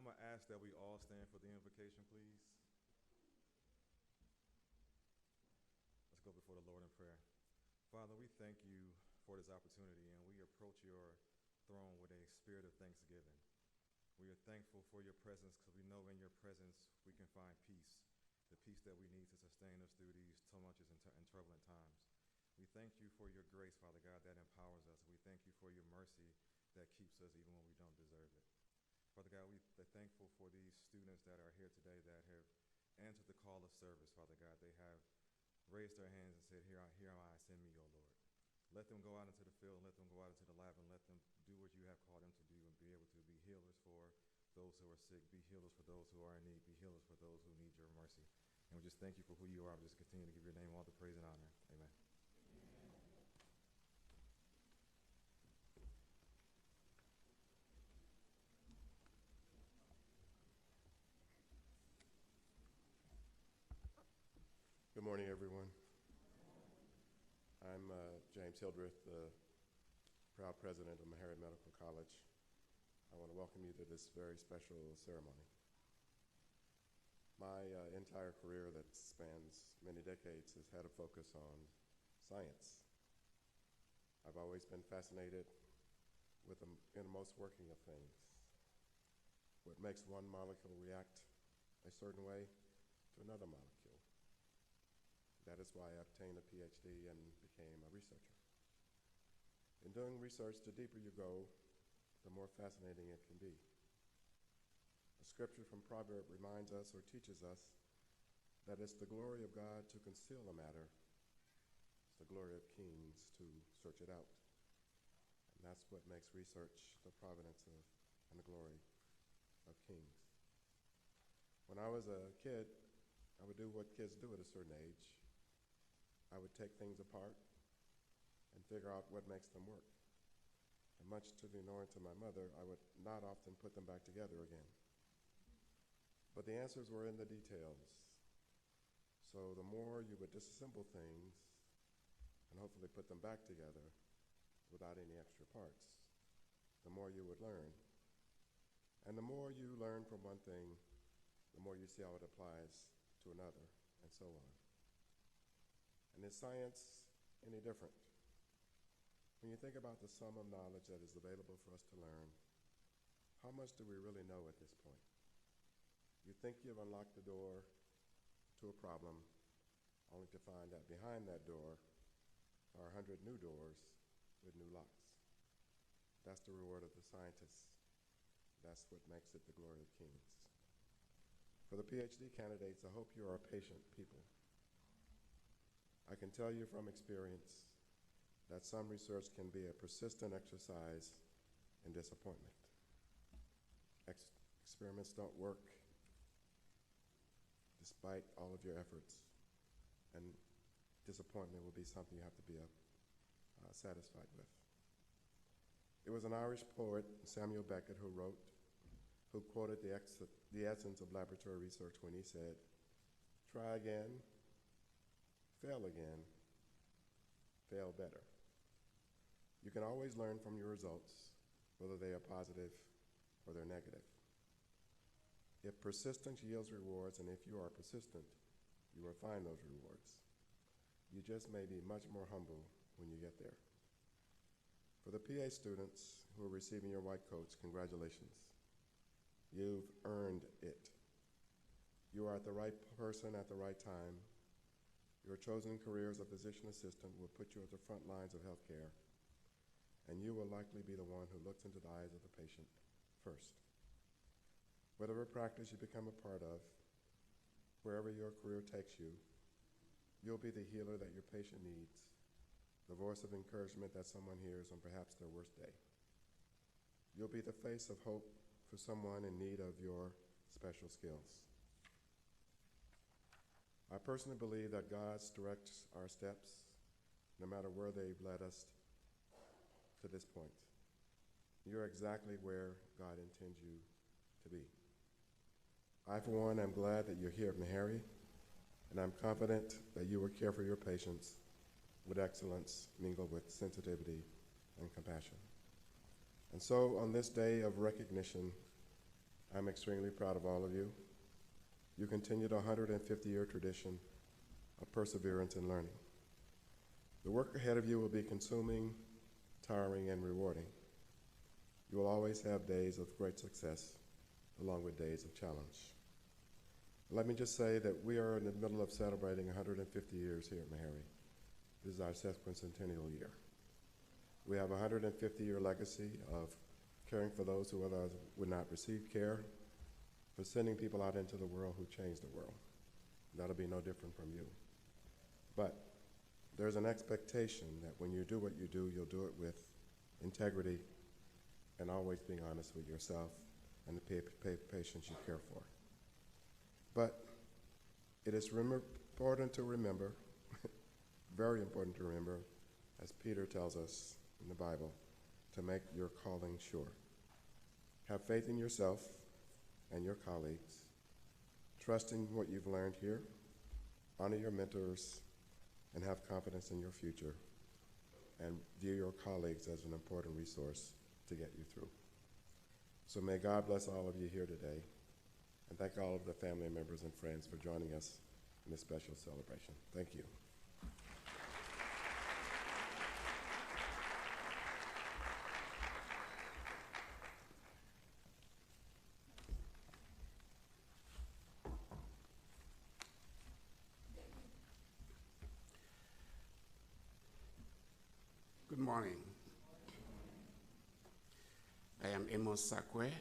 I'm going to ask that we all stand for the invocation, please. Let's go before the Lord in prayer. Father, we thank you for this opportunity, and we approach your throne with a spirit of thanksgiving. We are thankful for your presence because we know in your presence we can find peace, the peace that we need to sustain us through these tumultuous and turbulent times. We thank you for your grace, Father God, that empowers us. We thank you for your mercy that keeps us even when we don't deserve it. Father God, we're thankful for these students that are here today that have answered the call of service, Father God. They have raised their hands and said, here am I, send me, O Lord. Let them go out into the field, let them go out into the lab, and let them do what you have called them to do and be able to be healers for those who are sick, be healers for those who are in need, be healers for those who need your mercy. And we just thank you for who you are. We just continue to give your name all the praise and honor. Amen. Good morning, everyone. I'm James Hildreth, the proud president of Meharry Medical College. I want to welcome you to this very special ceremony. My entire career that spans many decades has had a focus on science. I've always been fascinated with the innermost working of things. What makes one molecule react a certain way to another molecule. That is why I obtained a PhD and became a researcher. In doing research, the deeper you go, the more fascinating it can be. A scripture from Proverbs reminds us or teaches us that it's the glory of God to conceal a matter. It's the glory of kings to search it out. And that's what makes research the providence of and the glory of kings. When I was a kid, I would do what kids do at a certain age. I would take things apart and figure out what makes them work. And much to the annoyance of my mother, I would not often put them back together again. But the answers were in the details. So the more you would disassemble things and hopefully put them back together without any extra parts, the more you would learn. And the more you learn from one thing, the more you see how it applies to another, and so on. And is science any different? When you think about the sum of knowledge that is available for us to learn, how much do we really know at this point? You think you've unlocked the door to a problem, only to find that behind that door are 100 new doors with new locks. That's the reward of the scientists. That's what makes it the glory of kings. For the PhD candidates, I hope you are patient people. I can tell you from experience that some research can be a persistent exercise in disappointment. Experiments don't work despite all of your efforts, and disappointment will be something you have to be satisfied with. It was an Irish poet, Samuel Beckett, who quoted the essence of laboratory research when he said, "Try again, fail again, fail better." You can always learn from your results, whether they are positive or they're negative. If persistence yields rewards, and if you are persistent, you will find those rewards. You just may be much more humble when you get there. For the PA students who are receiving your white coats, congratulations. You've earned it. You are at the right person at the right time. Your chosen career as a physician assistant will put you at the front lines of healthcare, and you will likely be the one who looks into the eyes of the patient first. Whatever practice you become a part of, wherever your career takes you, you'll be the healer that your patient needs, the voice of encouragement that someone hears on perhaps their worst day. You'll be the face of hope for someone in need of your special skills. I personally believe that God directs our steps, no matter where they've led us to this point. You're exactly where God intends you to be. I, for one, am glad that you're here at Meharry, and I'm confident that you will care for your patients with excellence mingled with sensitivity and compassion. And so, on this day of recognition, I'm extremely proud of all of you. You continue the 150-year tradition of perseverance and learning. The work ahead of you will be consuming, tiring, and rewarding. You will always have days of great success along with days of challenge. Let me just say that we are in the middle of celebrating 150 years here at Meharry. This is our sesquicentennial year. We have a 150-year legacy of caring for those who otherwise would not receive care, for sending people out into the world who changed the world. That'll be no different from you. But there's an expectation that when you do what you do, you'll do it with integrity and always being honest with yourself and the patients you care for. But it is important to remember, very important to remember, as Peter tells us in the Bible, to make your calling sure. Have faith in yourself and your colleagues. Trust in what you've learned here. Honor your mentors and have confidence in your future. And view your colleagues as an important resource to get you through. So may God bless all of you here today. And thank all of the family members and friends for joining us in this special celebration. Thank you. Good morning. I am Amos Sakwe,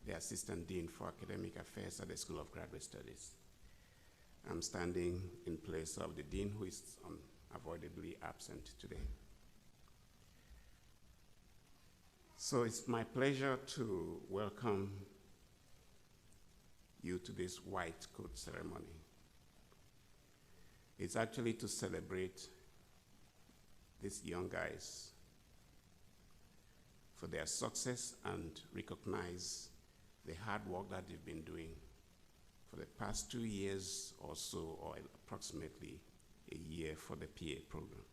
the Assistant Dean for Academic Affairs at the School of Graduate Studies. I'm standing in place of the Dean, who is unavoidably absent today. So it's my pleasure to welcome you to this white coat ceremony. It's actually to celebrate these young guys for their success and recognize the hard work that they've been doing for the past 2 years or so, or approximately a year for the PA program.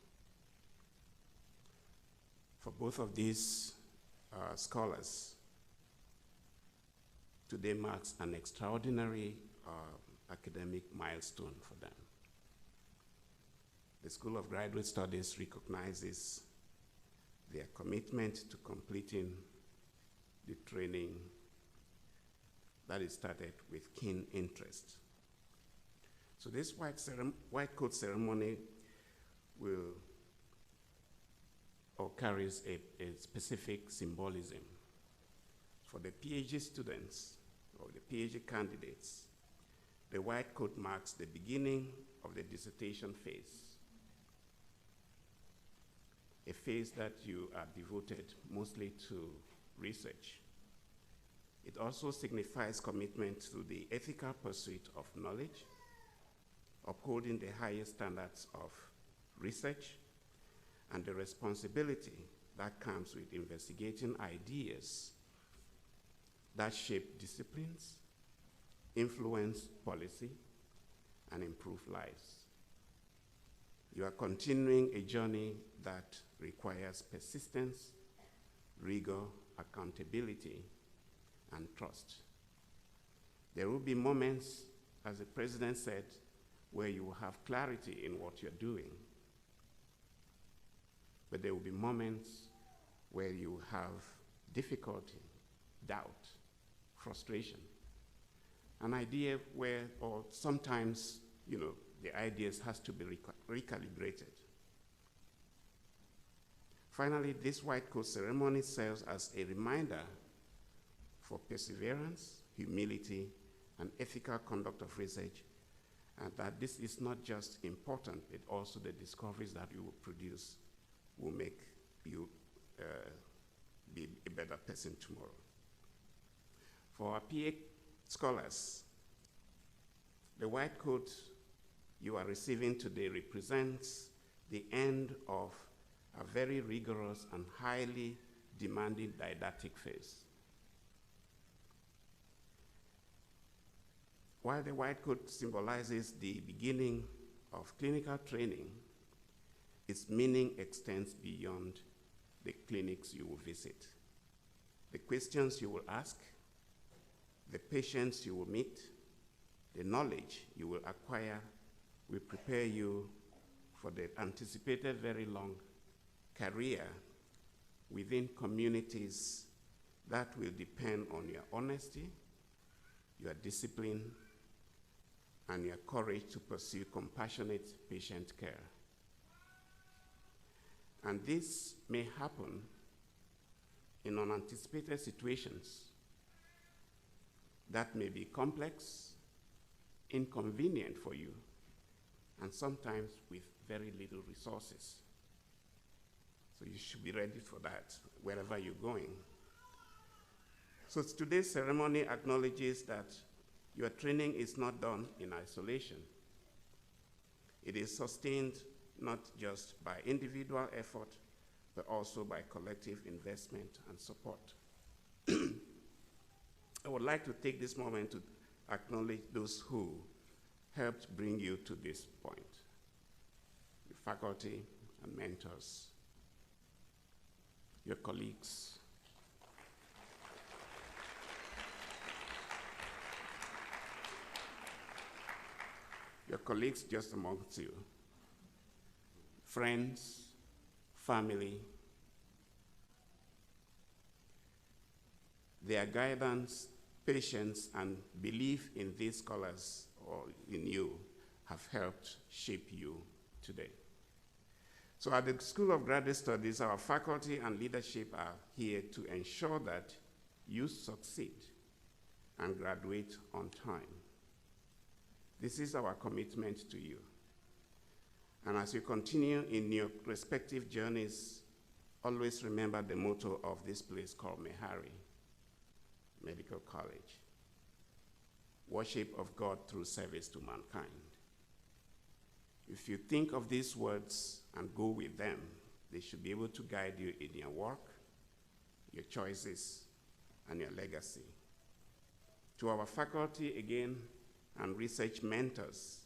For both of these scholars, today marks an extraordinary academic milestone for them. The School of Graduate Studies recognizes their commitment to completing the training that is started with keen interest. So this white coat ceremony will or carries a specific symbolism. For the PhD students or the PhD candidates, the white coat marks the beginning of the dissertation phase, a phase that you are devoted mostly to research. It also signifies commitment to the ethical pursuit of knowledge, upholding the highest standards of research, and the responsibility that comes with investigating ideas that shape disciplines, influence policy, and improve lives. You are continuing a journey that requires persistence, rigor, accountability, and trust. There will be moments, as the president said, where you will have clarity in what you're doing. But there will be moments where you have difficulty, doubt, frustration. An idea where, or sometimes, the ideas has to be recalibrated. Finally, this white coat ceremony serves as a reminder for perseverance, humility, and ethical conduct of research, and that this is not just important, but also the discoveries that you will produce will make you be a better person tomorrow. For our PA scholars, the white coat you are receiving today represents the end of a very rigorous and highly demanding didactic phase. While the white coat symbolizes the beginning of clinical training, its meaning extends beyond the clinics you will visit. The questions you will ask, the patients you will meet, the knowledge you will acquire will prepare you for the anticipated very long career within communities that will depend on your honesty, your discipline, and your courage to pursue compassionate patient care. And this may happen in unanticipated situations that may be complex, inconvenient for you, and sometimes with very little resources. So you should be ready for that wherever you're going. So today's ceremony acknowledges that your training is not done in isolation. It is sustained not just by individual effort, but also by collective investment and support. I would like to take this moment to acknowledge those who helped bring you to this point: the faculty and mentors, your colleagues, just amongst you, friends, family. Their guidance, patience, and belief in these scholars or in you have helped shape you today. So at the School of Graduate Studies, our faculty and leadership are here to ensure that you succeed and graduate on time. This is our commitment to you. And as you continue in your respective journeys, always remember the motto of this place called Meharry Medical College: worship of God through service to mankind. If you think of these words and go with them, they should be able to guide you in your work, your choices, and your legacy. To our faculty again, and research mentors,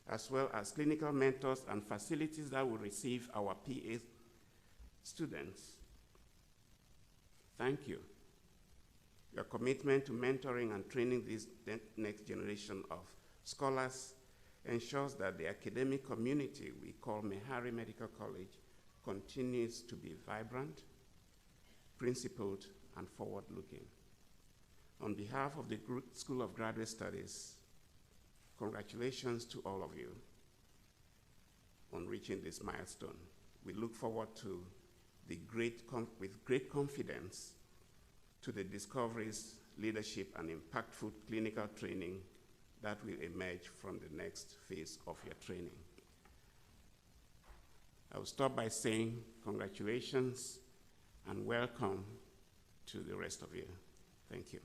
as well as clinical mentors and facilities that will receive our PA students, thank you. Your commitment to mentoring and training this next generation of scholars ensures that the academic community we call Meharry Medical College continues to be vibrant, principled, and forward-looking. On behalf of the School of Graduate Studies, congratulations to all of you on reaching this milestone. We look forward to with great confidence to the discoveries, leadership, and impactful clinical training that will emerge from the next phase of your training. I will stop by saying congratulations and welcome to the rest of you. Thank you.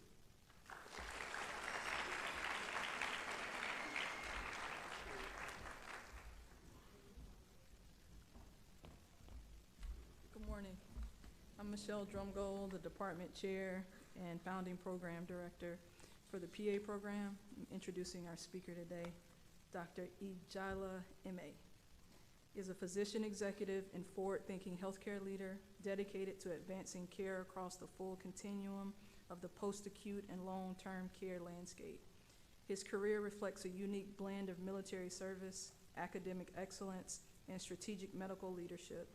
Good morning. I'm Michelle Drumgold, the department chair and founding program director for the PA program. I'm introducing our speaker today, Dr. Ijala M.A. is a physician executive and forward-thinking healthcare leader dedicated to advancing care across the full continuum of the post-acute and long-term care landscape. His career reflects a unique blend of military service, academic excellence, and strategic medical leadership,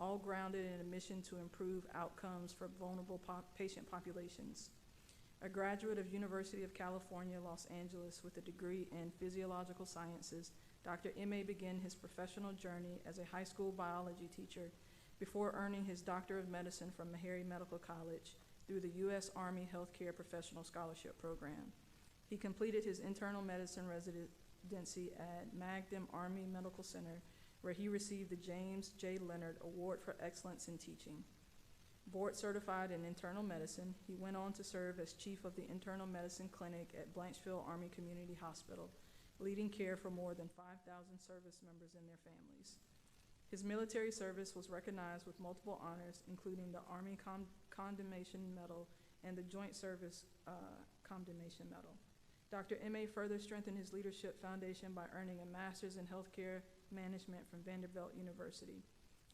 all grounded in a mission to improve outcomes for vulnerable patient populations. A graduate of University of California, Los Angeles with a degree in physiological sciences, Dr. M.A. began his professional journey as a high school biology teacher before earning his Doctor of Medicine from Meharry Medical College through the U.S. Army Healthcare Professional Scholarship Program. He completed his internal medicine residency at Magdam Army Medical Center, where he received the James J. Leonard Award for Excellence in Teaching. Board certified in internal medicine, he went on to serve as chief of the internal medicine clinic at Blanchfield Army Community Hospital, leading care for more than 5,000 service members and their families. His military service was recognized with multiple honors, including the Army Condemnation Medal and the Joint Service Condemnation Medal. Dr. M.A. further strengthened his leadership foundation by earning a master's in healthcare management from Vanderbilt University.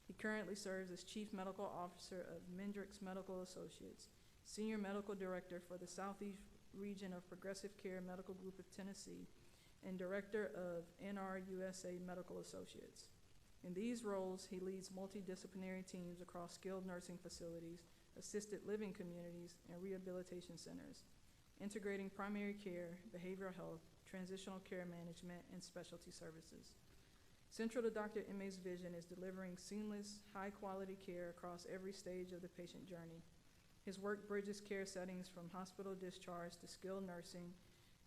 He currently serves as Chief Medical Officer of Mendrix Medical Associates, Senior Medical Director for the Southeast Region of Progressive Care Medical Group of Tennessee, and Director of NRUSA Medical Associates. In these roles, he leads multidisciplinary teams across skilled nursing facilities, assisted living communities, and rehabilitation centers, integrating primary care, behavioral health, transitional care management, and specialty services. Central to Dr. Eme's vision is delivering seamless, high-quality care across every stage of the patient journey. His work bridges care settings from hospital discharge to skilled nursing,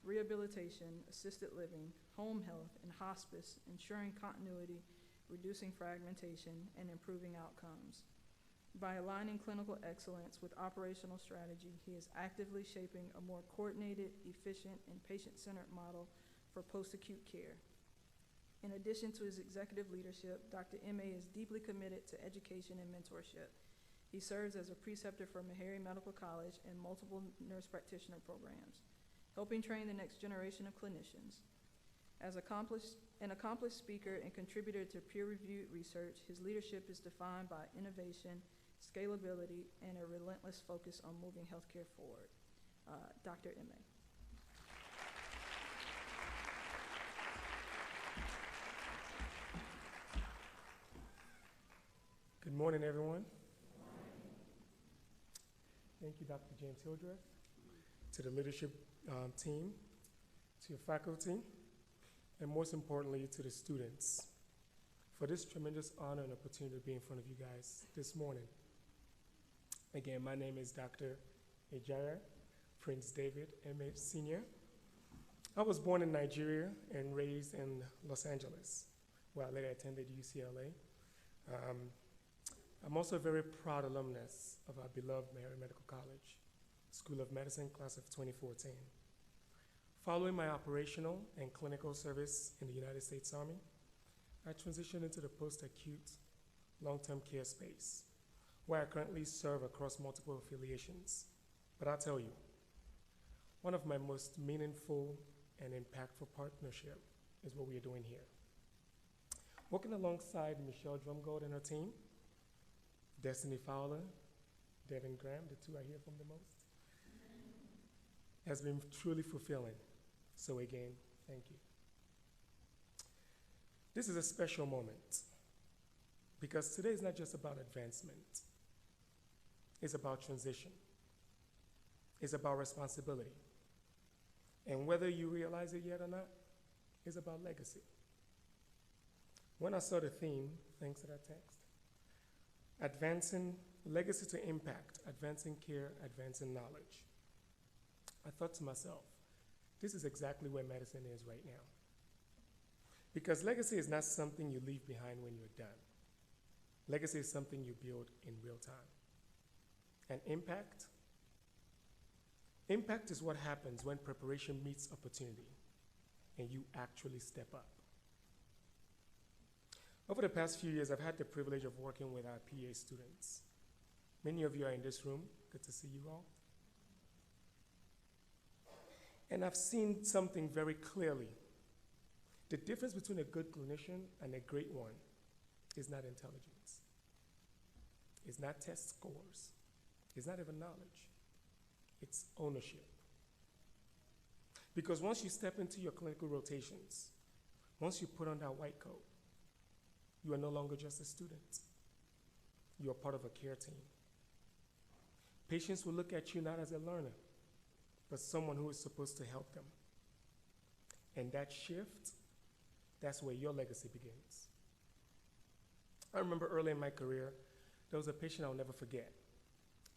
rehabilitation, assisted living, home health, and hospice, ensuring continuity, reducing fragmentation, and improving outcomes. By aligning clinical excellence with operational strategy, he is actively shaping a more coordinated, efficient, and patient-centered model for post-acute care. In addition to his executive leadership, Dr. Eme is deeply committed to education and mentorship. He serves as a preceptor for Meharry Medical College and multiple nurse practitioner programs, helping train the next generation of clinicians. As an accomplished speaker and contributor to peer-reviewed research, his leadership is defined by innovation, scalability, and a relentless focus on moving healthcare forward. Dr. Eme. Good morning, everyone. Thank you, Dr. James Hildreth, to the leadership team, to your faculty, and most importantly, to the students, for this tremendous honor and opportunity to be in front of you guys this morning. Again, my name is Dr. Ejaya Prince David Eme Sr. I was born in Nigeria and raised in Los Angeles, where I later attended UCLA. I'm also a very proud alumnus of our beloved Meharry Medical College, School of Medicine, class of 2014. Following my operational and clinical service in the United States Army, I transitioned into the post-acute long-term care space, where I currently serve across multiple affiliations. But I'll tell you, one of my most meaningful and impactful partnership is what we are doing here. Working alongside Michelle Drumgold and her team, Destiny Fowler, Devin Graham, the two I hear from the most, has been truly fulfilling. So again, thank you. This is a special moment because today is not just about advancement. It's about transition. It's about responsibility. And whether you realize it yet or not, it's about legacy. When I saw the theme, thanks to that text, advancing legacy to impact, advancing care, advancing knowledge, I thought to myself, this is exactly where medicine is right now. Because legacy is not something you leave behind when you're done. Legacy is something you build in real time. And impact is what happens when preparation meets opportunity and you actually step up. Over the past few years, I've had the privilege of working with our PA students. Many of you are in this room. Good to see you all. And I've seen something very clearly. The difference between a good clinician and a great one is not intelligence. It's not test scores. It's not even knowledge. It's ownership. Because once you step into your clinical rotations, once you put on that white coat, you are no longer just a student. You are part of a care team. Patients will look at you not as a learner, but someone who is supposed to help them. And that shift, that's where your legacy begins. I remember early in my career, there was a patient I'll never forget.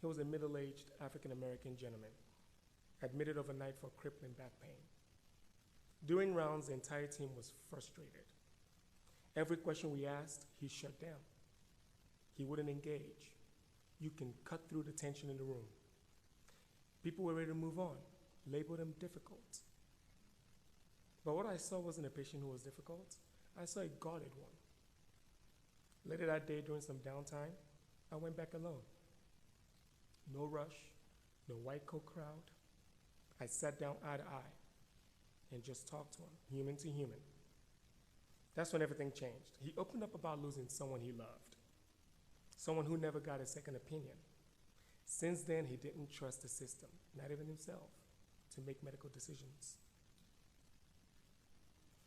He was a middle-aged African-American gentleman, admitted overnight for crippling back pain. During rounds, the entire team was frustrated. Every question we asked, he shut down. He wouldn't engage. You can cut through the tension in the room. People were ready to move on, labeled him difficult. But what I saw wasn't a patient who was difficult. I saw a guarded one. Later that day, during some downtime, I went back alone. No rush, no white coat crowd. I sat down eye to eye and just talked to him, human to human. That's when everything changed. He opened up about losing someone he loved, someone who never got a second opinion. Since then, he didn't trust the system, not even himself. to make medical decisions.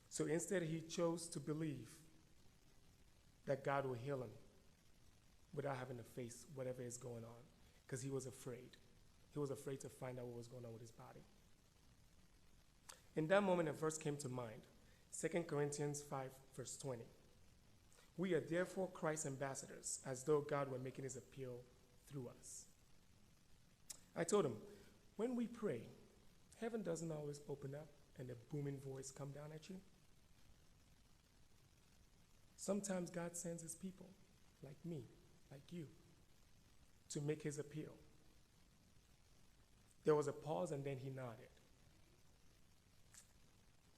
So instead, he chose to believe that God will heal him without having to face whatever is going on, because he was afraid. He was afraid to find out what was going on with his body. In that moment, a verse came to mind, 2 Corinthians 5, verse 20. We are therefore Christ's ambassadors, as though God were making his appeal through us. I told him, when we pray, heaven doesn't always open up and a booming voice come down at you. Sometimes God sends his people, like me, like you, to make his appeal. There was a pause and then he nodded.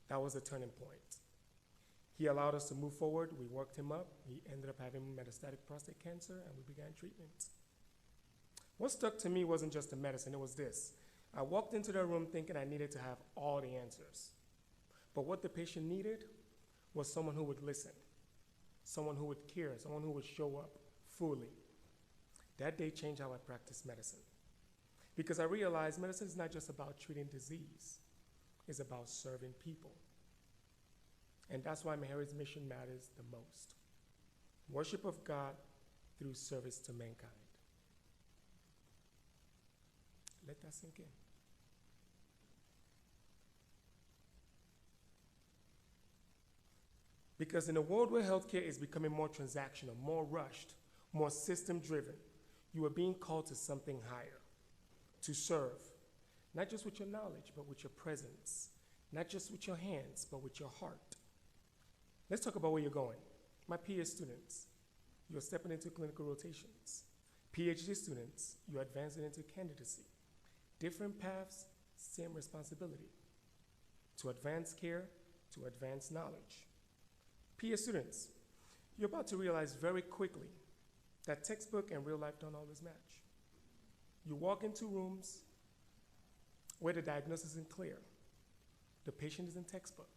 That was a turning point. He allowed us to move forward. We worked him up. He ended up having metastatic prostate cancer, and we began treatment. What stuck to me wasn't just the medicine, it was this. I walked into the room thinking I needed to have all the answers. But what the patient needed was someone who would listen, someone who would care, someone who would show up fully. That day changed how I practiced medicine. Because I realized medicine is not just about treating disease, it's about serving people. And that's why Meharry's mission matters the most. Worship of God through service to mankind. Let that sink in. Because in a world where healthcare is becoming more transactional, more rushed, more system-driven, you are being called to something higher, to serve, not just with your knowledge, but with your presence, not just with your hands, but with your heart. Let's talk about where you're going. My PA students, you're stepping into clinical rotations. PhD students, you're advancing into candidacy. Different paths, same responsibility. To advance care, to advance knowledge. PA students, you're about to realize very quickly that textbook and real life don't always match. You walk into rooms where the diagnosis isn't clear. The patient is in textbook.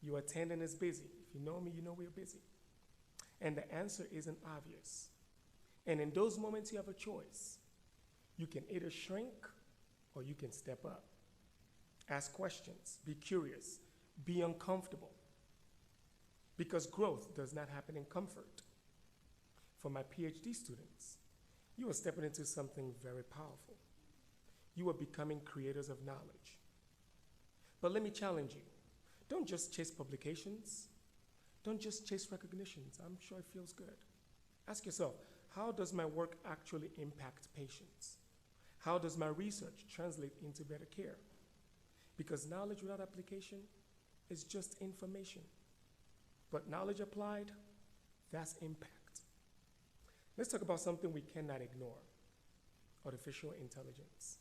Your attendant is busy. If you know me, you know we're busy. And the answer isn't obvious. And in those moments, you have a choice. You can either shrink or you can step up. Ask questions, be curious, be uncomfortable. Because growth does not happen in comfort. For my PhD students, you are stepping into something very powerful. You are becoming creators of knowledge. But let me challenge you. Don't just chase publications. Don't just chase recognitions. I'm sure it feels good. Ask yourself, how does my work actually impact patients? How does my research translate into better care? Because knowledge without application is just information. But knowledge applied, that's impact. Let's talk about something we cannot ignore, artificial intelligence.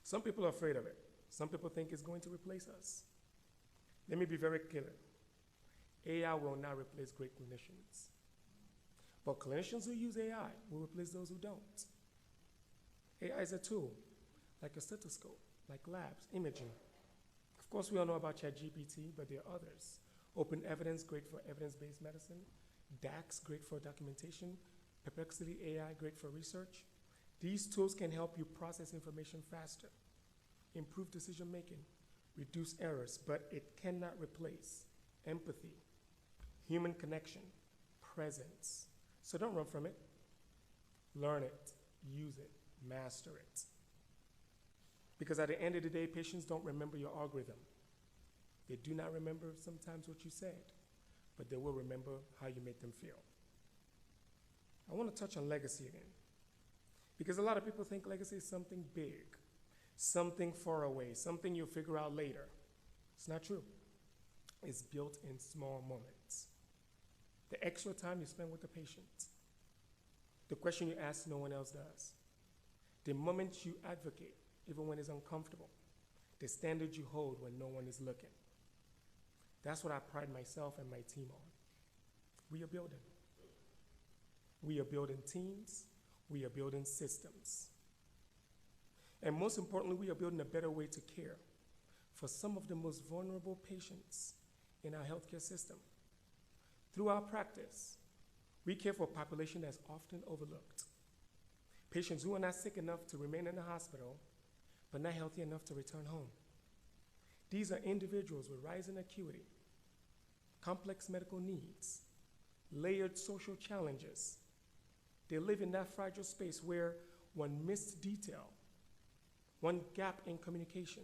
Some people are afraid of it. Some people think it's going to replace us. Let me be very clear. AI will not replace great clinicians. But clinicians who use AI will replace those who don't. AI is a tool, like a stethoscope, like labs, imaging. Of course, we all know about ChatGPT, but there are others. Open Evidence, great for evidence-based medicine. DAX, great for documentation. Perplexity AI, great for research. These tools can help you process information faster, improve decision-making, reduce errors, but it cannot replace empathy, human connection, presence. So don't run from it. Learn it, use it, master it. Because at the end of the day, patients don't remember your algorithm. They do not remember sometimes what you said, but they will remember how you made them feel. I want to touch on legacy again. Because a lot of people think legacy is something big, something far away, something you'll figure out later. It's not true. It's built in small moments. The extra time you spend with the patient. The question you ask no one else does. The moment you advocate, even when it's uncomfortable. The standard you hold when no one is looking. That's what I pride myself and my team on. We are building. We are building teams. We are building systems. And most importantly, we are building a better way to care for some of the most vulnerable patients in our healthcare system. Through our practice, we care for a population that's often overlooked. Patients who are not sick enough to remain in the hospital, but not healthy enough to return home. These are individuals with rising acuity, complex medical needs, layered social challenges. They live in that fragile space where one missed detail, one gap in communication,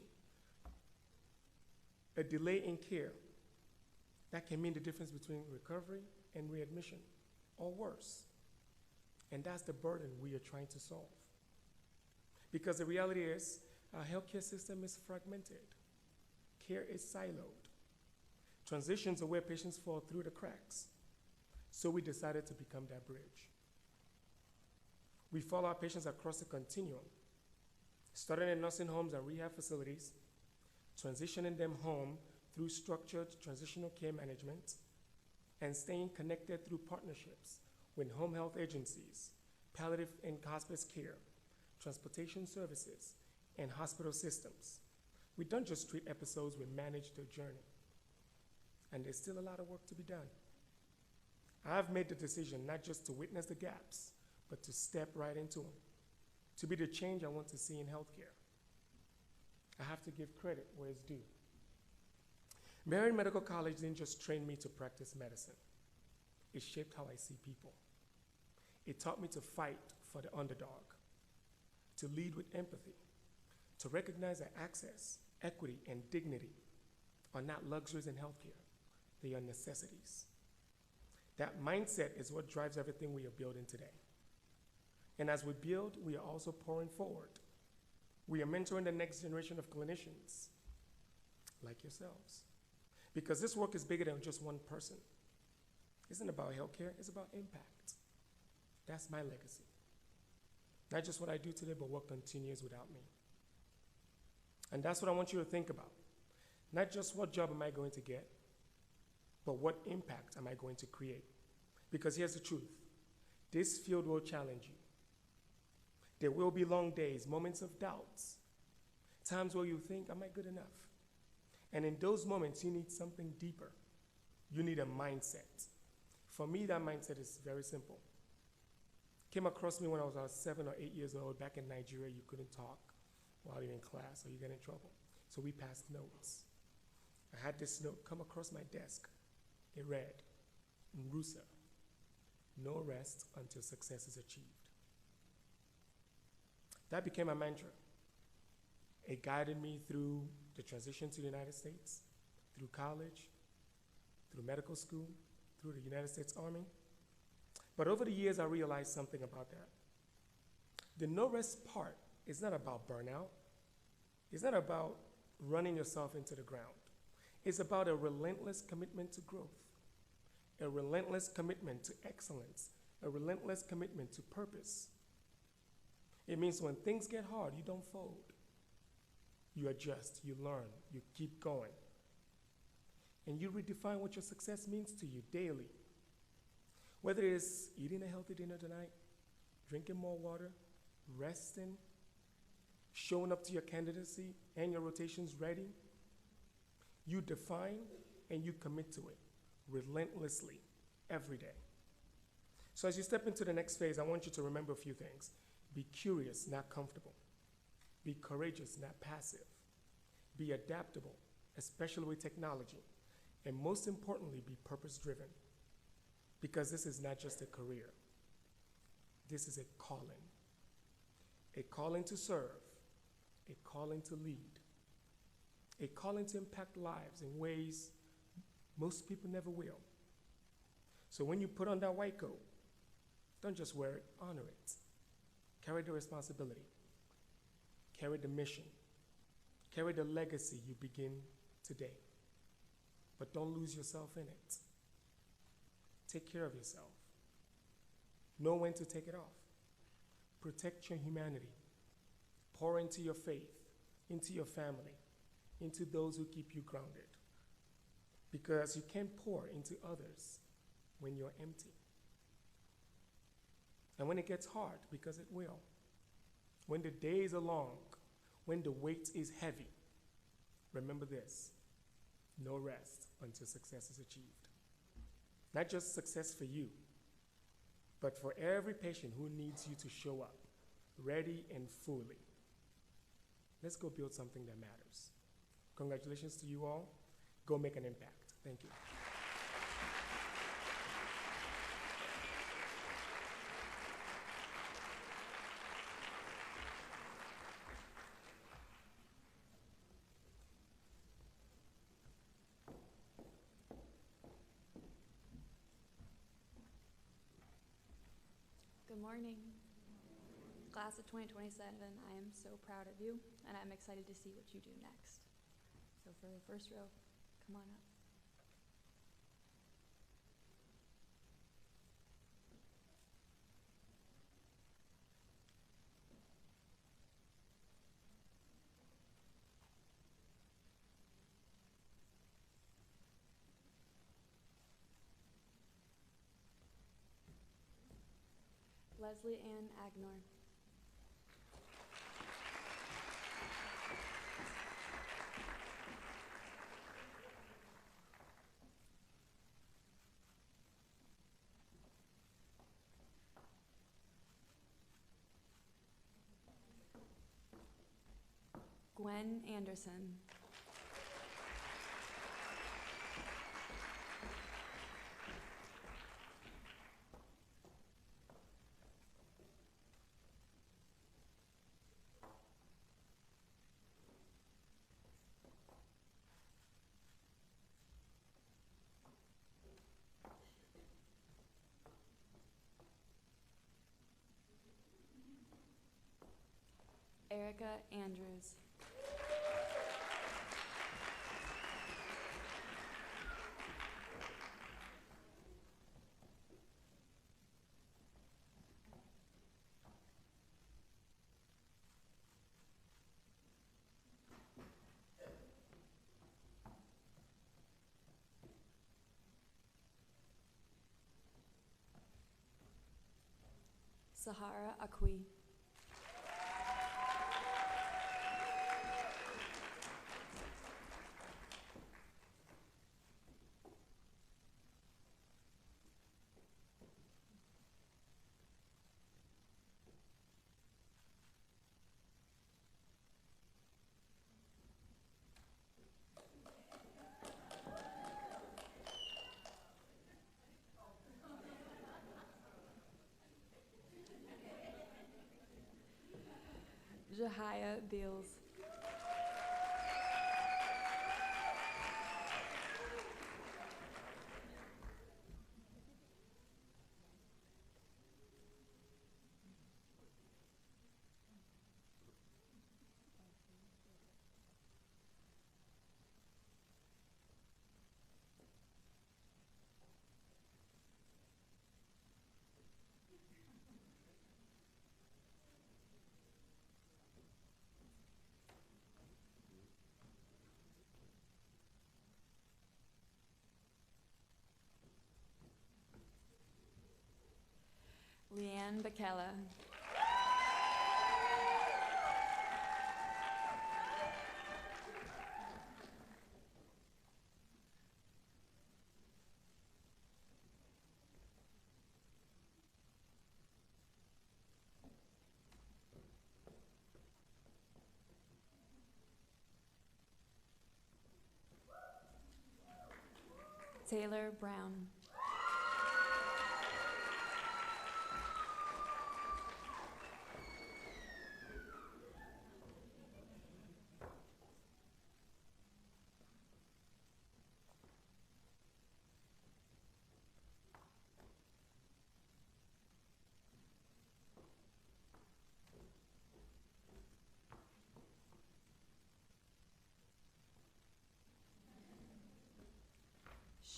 a delay in care, that can mean the difference between recovery and readmission, or worse. And that's the burden we are trying to solve. Because the reality is, our healthcare system is fragmented. Care is siloed. Transitions are where patients fall through the cracks. So we decided to become that bridge. We follow our patients across the continuum, starting in nursing homes and rehab facilities, transitioning them home through structured transitional care management, and staying connected through partnerships with home health agencies, palliative and hospice care, transportation services, and hospital systems. We don't just treat episodes, we manage their journey. And there's still a lot of work to be done. I've made the decision not just to witness the gaps, but to step right into them, to be the change I want to see in healthcare. I have to give credit where it's due. Meharry Medical College didn't just train me to practice medicine. It shaped how I see people. It taught me to fight for the underdog, to lead with empathy, to recognize that access, equity, and dignity are not luxuries in healthcare. They are necessities. That mindset is what drives everything we are building today. And as we build, we are also pouring forward. We are mentoring the next generation of clinicians like yourselves. Because this work is bigger than just one person. It isn't about healthcare, it's about impact. That's my legacy. Not just what I do today, but what continues without me. And that's what I want you to think about. Not just what job am I going to get, but what impact am I going to create? Because here's the truth. This field will challenge you. There will be long days, moments of doubts, times where you think, am I good enough? And in those moments, you need something deeper. You need a mindset. For me, that mindset is very simple. Came across me when I was about 7 or 8 years old. Back in Nigeria, you couldn't talk while you're in class or you get in trouble. So we passed notes. I had this note come across my desk. It read, Rusa, no rest until success is achieved. That became a mantra. It guided me through the transition to the United States, through college, through medical school, through the United States Army. But over the years, I realized something about that. The no rest part is not about burnout. It's not about running yourself into the ground. It's about a relentless commitment to growth, a relentless commitment to excellence, a relentless commitment to purpose. It means when things get hard, you don't fold. You adjust, you learn, you keep going. And you redefine what your success means to you daily. Whether it's eating a healthy dinner tonight, drinking more water, resting, showing up to your candidacy and your rotations ready, you define and you commit to it relentlessly every day. So as you step into the next phase, I want you to remember a few things. Be curious, not comfortable. Be courageous, not passive. Be adaptable, especially with technology. And most importantly, be purpose-driven. Because this is not just a career. This is a calling. A calling to serve. A calling to lead. A calling to impact lives in ways most people never will. So when you put on that white coat, don't just wear it, honor it. Carry the responsibility. Carry the mission. Carry the legacy you begin today. But don't lose yourself in it. Take care of yourself. Know when to take it off. Protect your humanity. Pour into your faith, into your family, into those who keep you grounded. Because you can't pour into others when you're empty. And when it gets hard, because it will, when the days are long, when the weight is heavy, remember this: no rest until success is achieved. Not just success for you, but for every patient who needs you to show up, ready and fully. Let's go build something that matters. Congratulations to you all. Go make an impact. Thank you. Good morning. Class of 2027, I am so proud of you, and I'm excited to see what you do next. So for the first row, come on up. Leslie Ann Agnor. Gwen Anderson. Erica Andrews. Sahara Akwi. Jahia Beals. Leanne Bakella. Taylor Brown.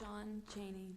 Sean Cheney.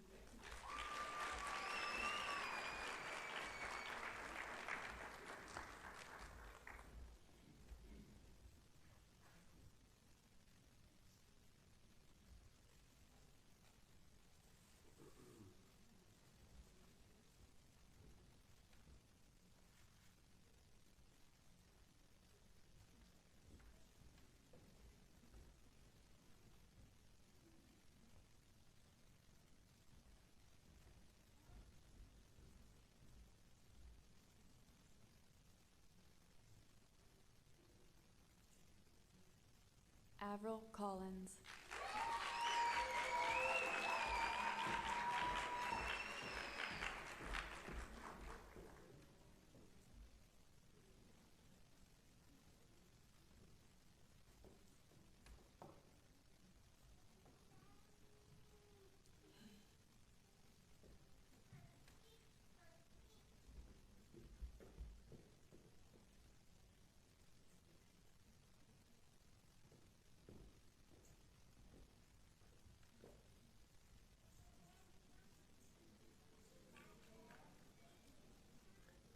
Avril Collins.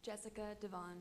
Jessica Devon.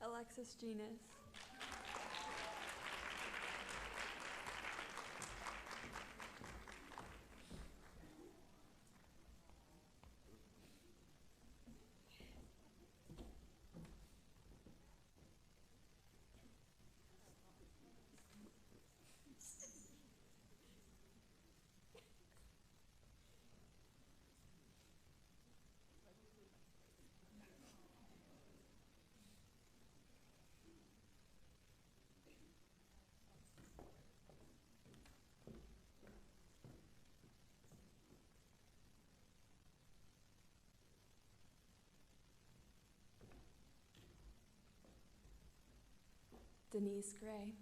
Alexis Genus. Denise Gray.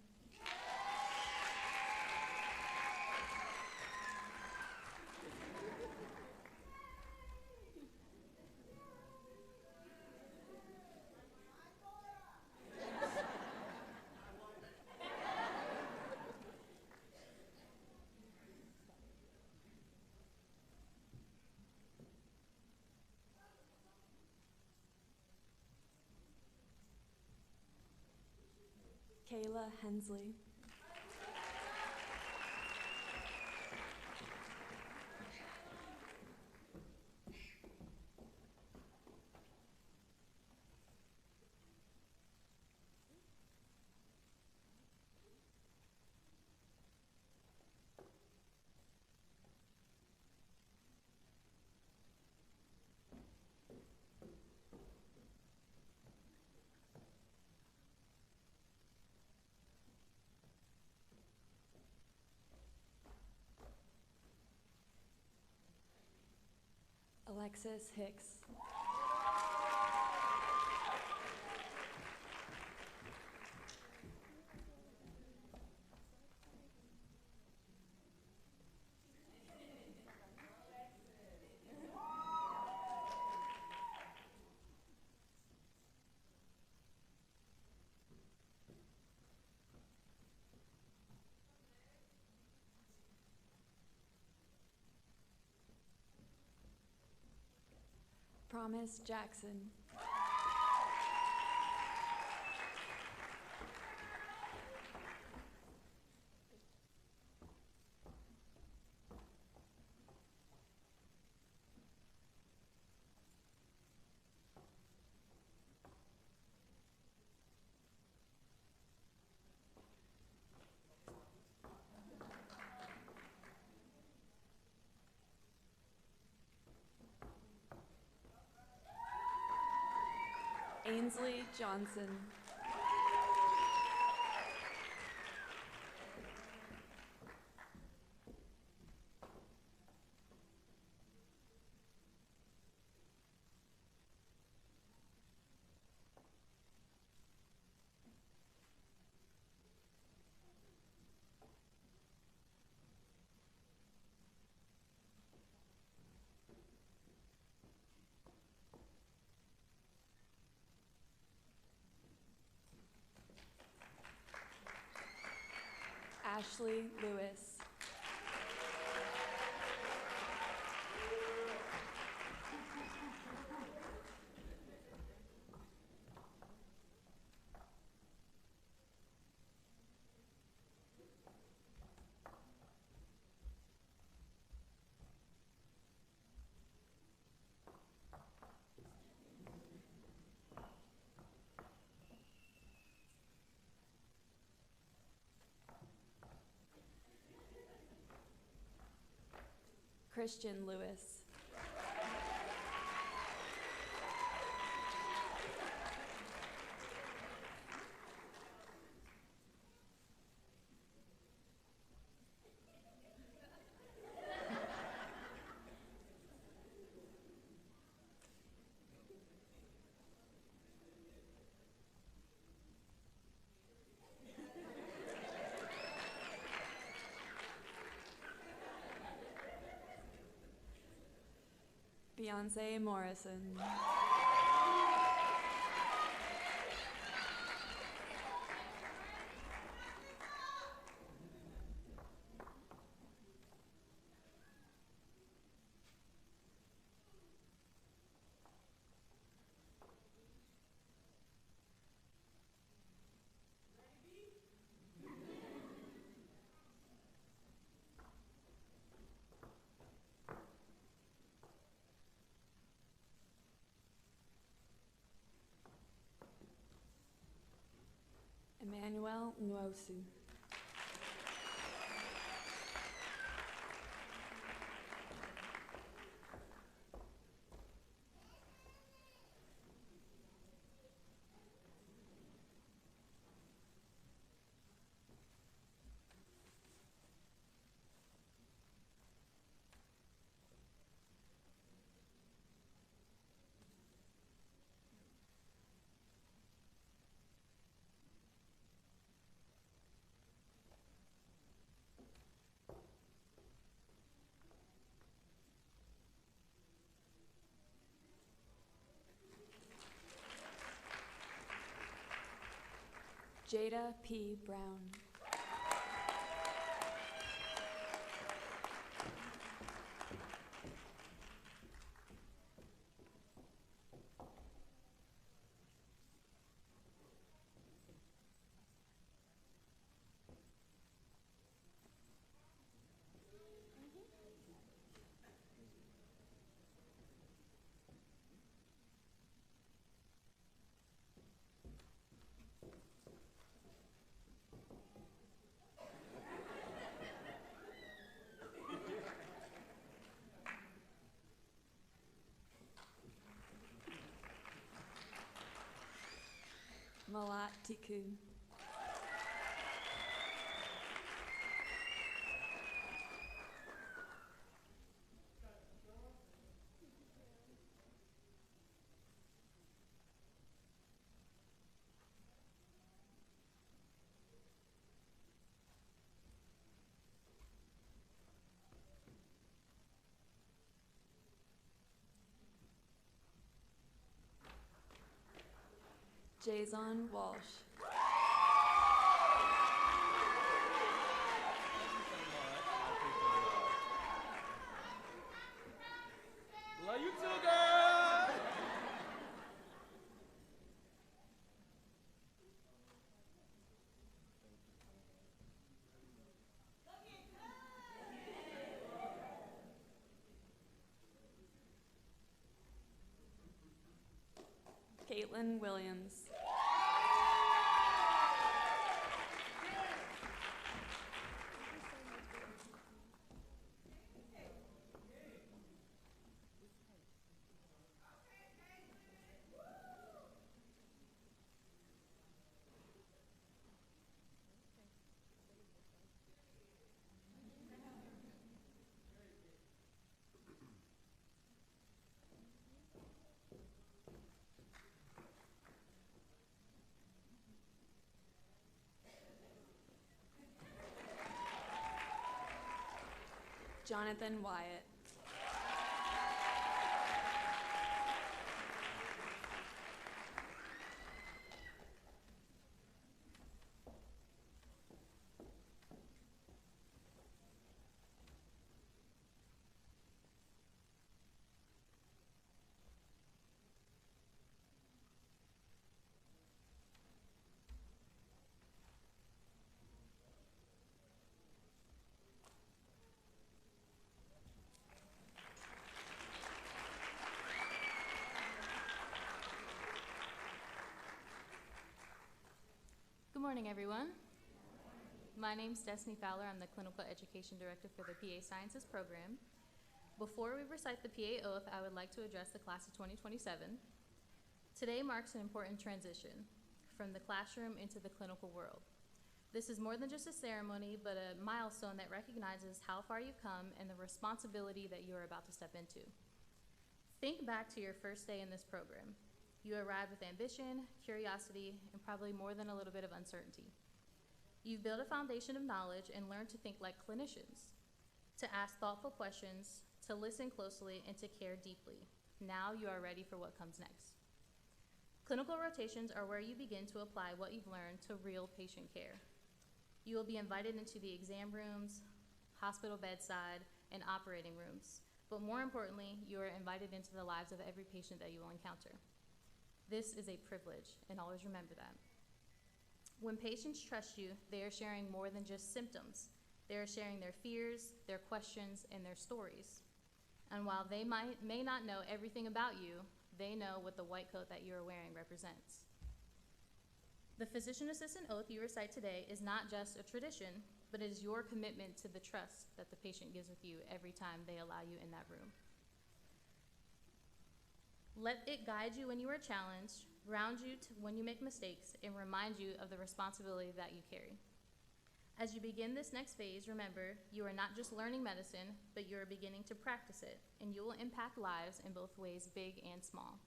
Kayla Hensley. Alexis Hicks. Promise Jackson. Ainsley Johnson. Ashley Lewis. Christian Lewis. Beyonce Morrison. Emmanuel Nwosu. Jada P. Brown. Malat Tiku. Jason Walsh. Love you too, girl. Caitlin Williams. Jonathan Wyatt. morning, everyone. My name's Destiny Fowler. I'm the Clinical Education Director for the PA Sciences program. Before we recite the PA oath, I would like to address the class of 2027. Today marks an important transition from the classroom into the clinical world. This is more than just a ceremony, but a milestone that recognizes how far you've come and the responsibility that you are about to step into. Think back to your first day in this program. You arrived with ambition, curiosity, and probably more than a little bit of uncertainty. You've built a foundation of knowledge and learned to think like clinicians, to ask thoughtful questions, to listen closely, and to care deeply. Now you are ready for what comes next. Clinical rotations are where you begin to apply what you've learned to real patient care. You will be invited into the exam rooms, hospital bedside, and operating rooms. But more importantly, you are invited into the lives of every patient that you will encounter. This is a privilege, and always remember that. When patients trust you, they are sharing more than just symptoms. They are sharing their fears, their questions, and their stories. And while they may not know everything about you, they know what the white coat that you are wearing represents. The physician assistant oath you recite today is not just a tradition, but it is your commitment to the trust that the patient gives with you every time they allow you in that room. Let it guide you when you are challenged, ground you when you make mistakes, and remind you of the responsibility that you carry. As you begin this next phase, remember, you are not just learning medicine, but you are beginning to practice it, and you will impact lives in both ways, big and small.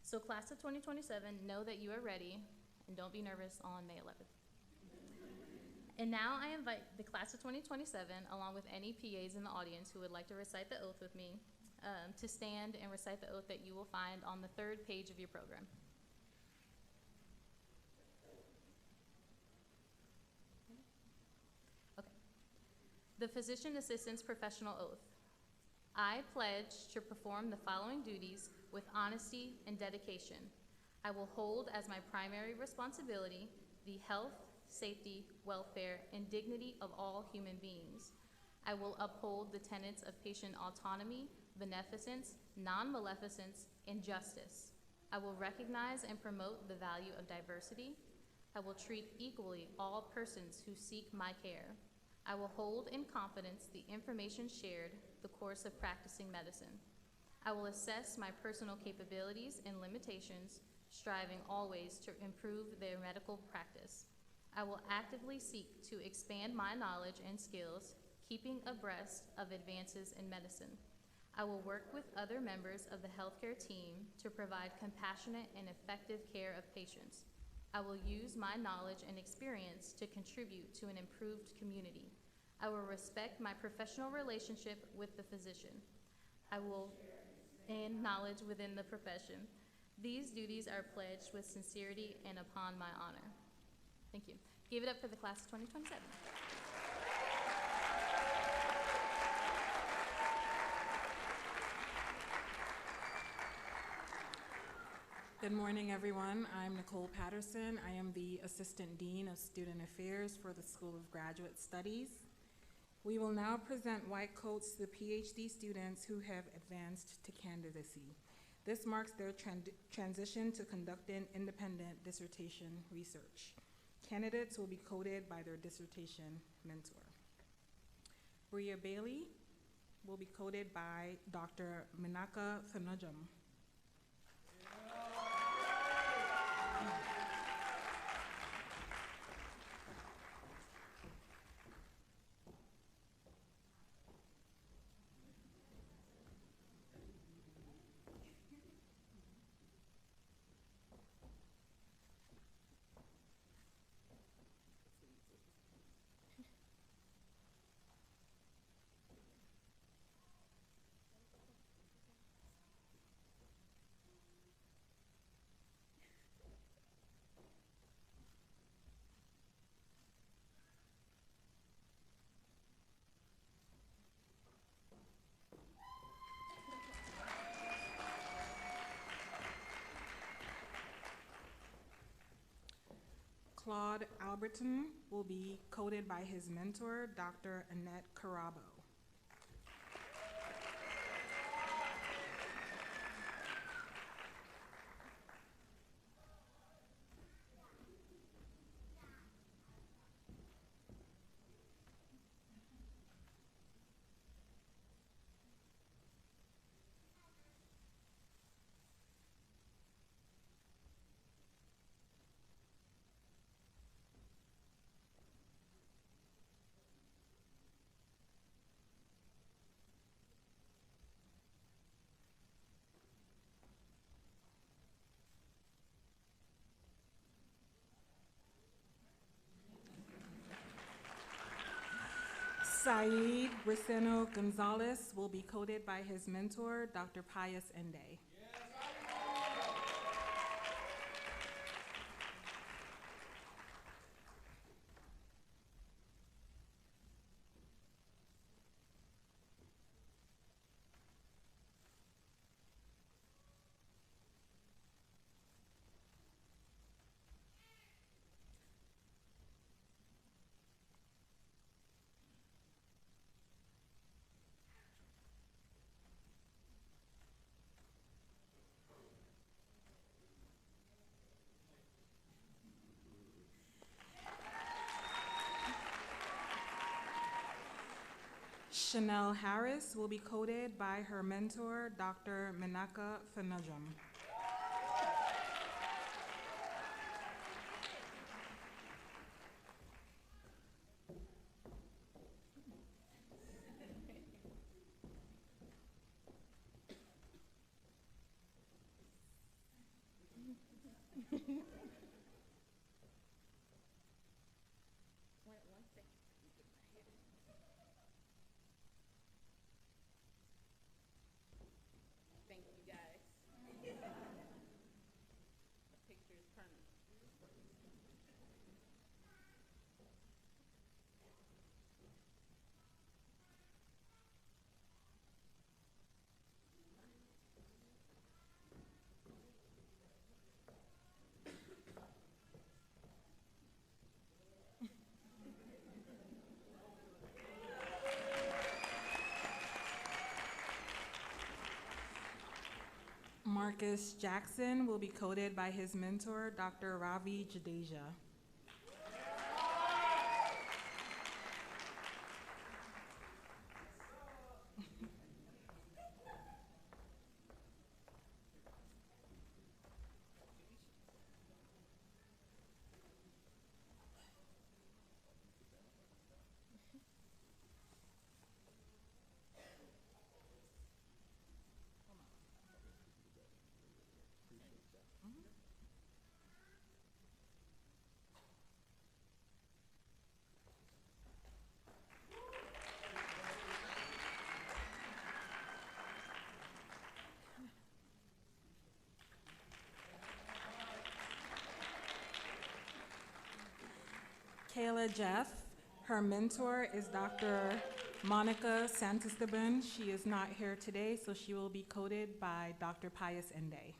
So class of 2027, know that you are ready, and don't be nervous on May 11th. And now I invite the class of 2027, along with any PAs in the audience who would like to recite the oath with me, to stand and recite the oath that you will find on the 3rd page of your program. Okay. The Physician Assistant's Professional Oath. I pledge to perform the following duties with honesty and dedication. I will hold as my primary responsibility the health, safety, welfare, and dignity of all human beings. I will uphold the tenets of patient autonomy, beneficence, non-maleficence, and justice. I will recognize and promote the value of diversity. I will treat equally all persons who seek my care. I will hold in confidence the information shared the course of practicing medicine. I will assess my personal capabilities and limitations, striving always to improve their medical practice. I will actively seek to expand my knowledge and skills, keeping abreast of advances in medicine. I will work with other members of the healthcare team to provide compassionate and effective care of patients. I will use my knowledge and experience to contribute to an improved community. I will respect my professional relationship with the physician. I will and knowledge within the profession. These duties are pledged with sincerity and upon my honor. Thank you. Give it up for the class of 2027. Good morning, everyone. I'm Nicole Patterson. I am the Assistant Dean of Student Affairs for the School of Graduate Studies. We will now present white coats to the PhD students who have advanced to candidacy. This marks their transition to conducting independent dissertation research. Candidates will be coded by their dissertation mentor. Bria Bailey will be coded by Dr. Minaka Thanajam. Claude Alberton will be coded by his mentor, Dr. Annette Carabo. Saeed Briceno Gonzalez will be coded by his mentor, Dr. Pius Ende. Chanel Harris will be coded by her mentor, Dr. Menaka Fanajum. Thank you, guys. The picture is permanent. Marcus Jackson will be coded by his mentor, Dr. Ravi Jadeja. Kayla Jeff, her mentor is Dr. Monica Santisteban. She is not here today, so she will be coded by Dr. Pius Ende.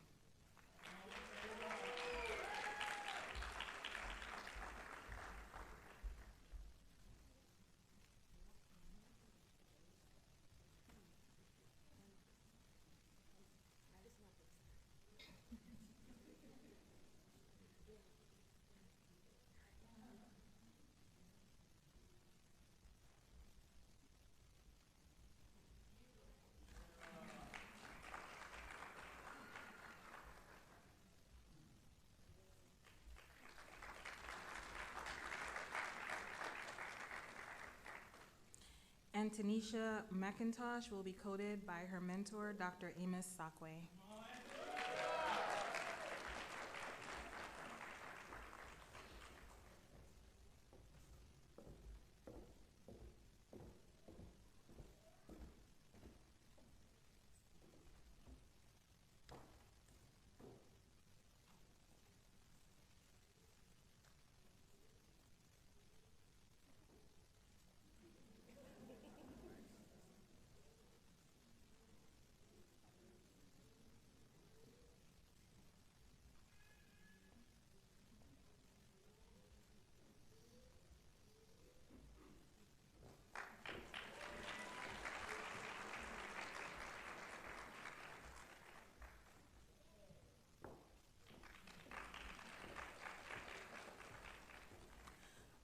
Antonisha McIntosh will be coded by her mentor, Dr. Amos Sakwe.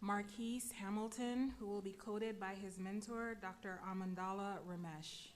Marquise Hamilton, who will be coded by his mentor, Dr. Amandala Ramesh.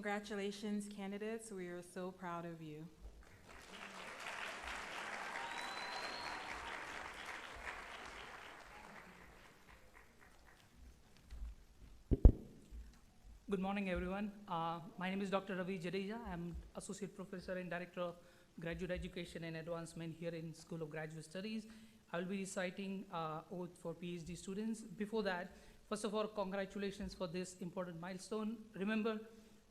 Congratulations, candidates. We are so proud of you. Good morning, everyone. My name is Dr. Ravi Jadeja. I'm Associate Professor and Director of Graduate Education and Advancement here in School of Graduate Studies. I will be reciting oath for PhD students. Before that, first of all, congratulations for this important milestone. Remember,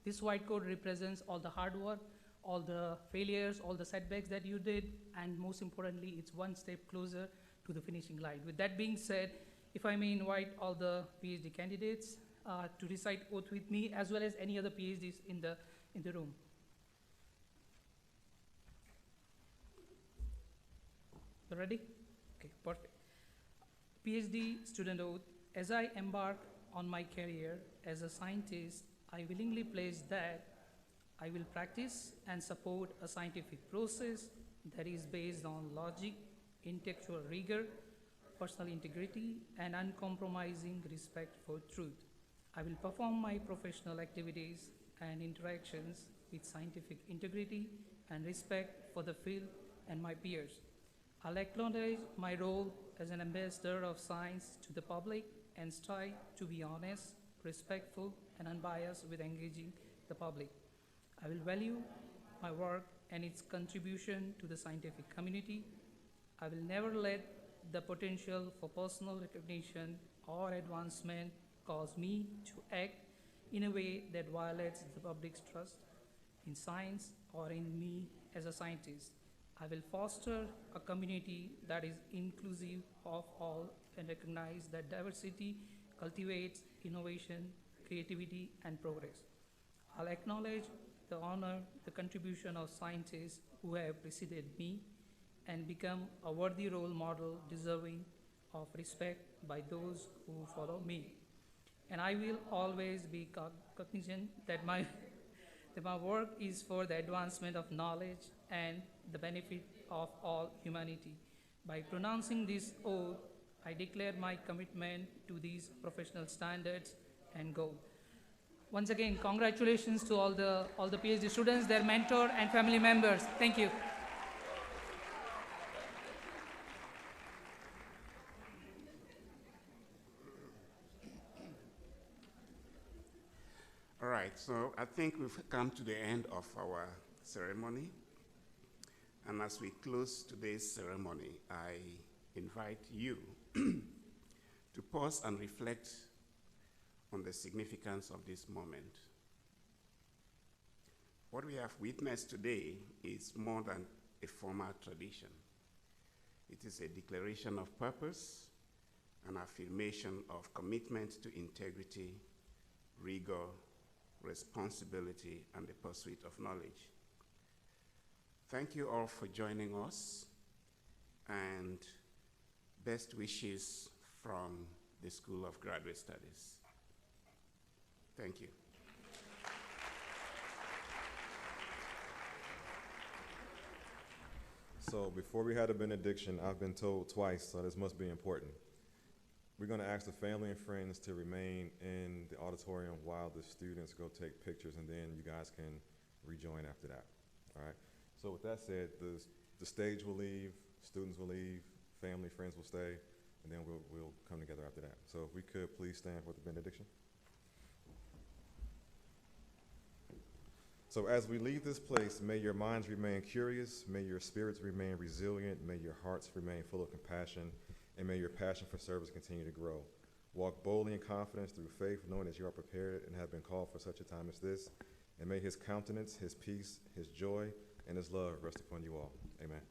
this white coat represents all the hard work, all the failures, all the setbacks that you did, and most importantly, it's one step closer to the finishing line. With that being said, if I may invite all the PhD candidates to recite oath with me, as well as any other PhDs in the room. You ready? Okay, perfect. PhD student oath. As I embark on my career as a scientist, I willingly pledge that I will practice and support a scientific process that is based on logic, intellectual rigor, personal integrity, and uncompromising respect for truth. I will perform my professional activities and interactions with scientific integrity and respect for the field and my peers. I'll acknowledge my role as an ambassador of science to the public and strive to be honest, respectful, and unbiased with engaging the public. I will value my work and its contribution to the scientific community. I will never let the potential for personal recognition or advancement cause me to act in a way that violates the public's trust in science or in me as a scientist. I will foster a community that is inclusive of all and recognize that diversity cultivates innovation, creativity, and progress. I'll acknowledge the honor, the contribution of scientists who have preceded me and become a worthy role model deserving of respect by those who follow me. And I will always be cognizant that my work is for the advancement of knowledge and the benefit of all humanity. By pronouncing this oath, I declare my commitment to these professional standards and goals. Once again, congratulations to all the PhD students, their mentor, and family members. Thank you. All right, so I think we've come to the end of our ceremony. And as we close today's ceremony, I invite you to pause and reflect on the significance of this moment. What we have witnessed today is more than a formal tradition. It is a declaration of purpose, an affirmation of commitment to integrity, rigor, responsibility, and the pursuit of knowledge. Thank you all for joining us, and best wishes from the School of Graduate Studies. Thank you. So before we had a benediction, I've been told twice, so this must be important. We're going to ask the family and friends to remain in the auditorium while the students go take pictures, and then you guys can rejoin after that. All right? So with that said, the stage will leave, students will leave, family, friends will stay, and then we'll come together after that. So if we could please stand for the benediction. So as we leave this place, may your minds remain curious, may your spirits remain resilient, may your hearts remain full of compassion, and may your passion for service continue to grow. Walk boldly in confidence through faith, knowing that you are prepared and have been called for such a time as this. And may his countenance, his peace, his joy, and his love rest upon you all. Amen.